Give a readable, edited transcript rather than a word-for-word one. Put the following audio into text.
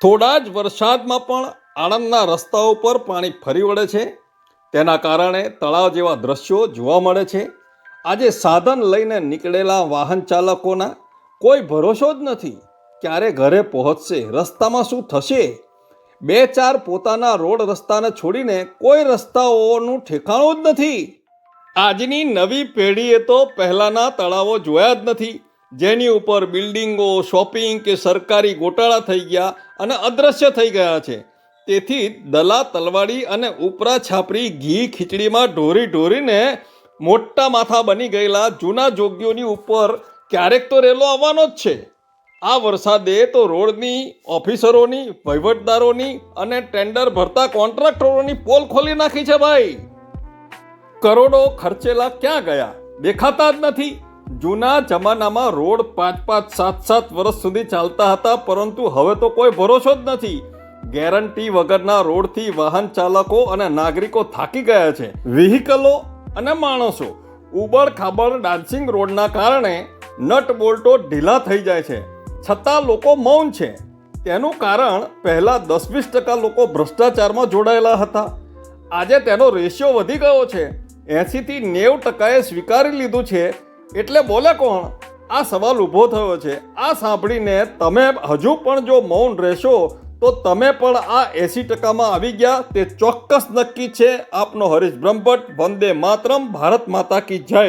થોડા જ વરસાદમાં પણ આણંદના રસ્તાઓ પર પાણી ફરી વળે છે. તેના કારણે તળાવ જેવા દ્રશ્યો જોવા મળે છે. આજે સાધન લઈને નીકળેલા વાહન ચાલકોના કોઈ ભરોસો જ નથી. ક્યારે ઘરે પહોંચશે, રસ્તામાં શું થશે? બે ચાર પોતાના રોડ રસ્તાને છોડીને કોઈ રસ્તાઓનું ઠેકાણું જ નથી. આજની નવી પેઢીએ તો પહેલાંના તળાવો જોયા જ નથી, જેની ઉપર બિલ્ડિંગો, શોપિંગ કે સરકારી ગોટાળા થઈ ગયા અને અદૃશ્ય થઈ ગયા છે. તેથી દલા તલવાડી અને ઉપરા છાપરી ઘી ખીચડીમાં ઢોરીને મોટા માથા બની ગયેલા જૂના જોગીઓની ઉપર ક્યારેક તો રેલો આવવાનો જ છે. આ વરસાદે તો રોડની, ઓફિસરોની, વહીવટદારોની અને ટેન્ડર ભરતા કોન્ટ્રાક્ટરોની પોલ ખોલી નાખી છે ભાઈ. કરોડો ખર્ચેલા ક્યાં ગયા? દેખાતા જ નથી. જૂના જમાનામાં રોડ 5-5, 7-7 વર્ષ સુધી ચાલતા હતા, પરંતુ હવે તો કોઈ ભરોસો જ નથી. ગેરંટી વગરના રોડથી વાહન ચાલકો અને નાગરિકો થાકી ગયા છે. વ્હીકલો અને માણસો ઉબડ ખાબડ ડાન્સિંગ રોડના કારણે નટ બોલ્ટો ઢીલા થઈ જાય છે, છતાં લોકો મૌન છે. તેનું કારણ પહેલા 10-20% લોકો ભ્રષ્ટાચારમાં જોડાયેલા હતા. આજે તેનો રેશિયો વધી ગયો છે. 80થી 90%એ સ્વીકારી લીધું છે. એટલે બોલે કોણ? આ સવાલ ઊભો થયો છે. આ સાંભળીને તમે હજુ પણ જો મૌન રહેશો તો તમે પણ આ 80%માં આવી ગયા તે ચોક્કસ નક્કી છે. આપનો હરીશ બ્રહ્મભટ્ટ. વંદે માતરમ. ભારત માતા કી જય.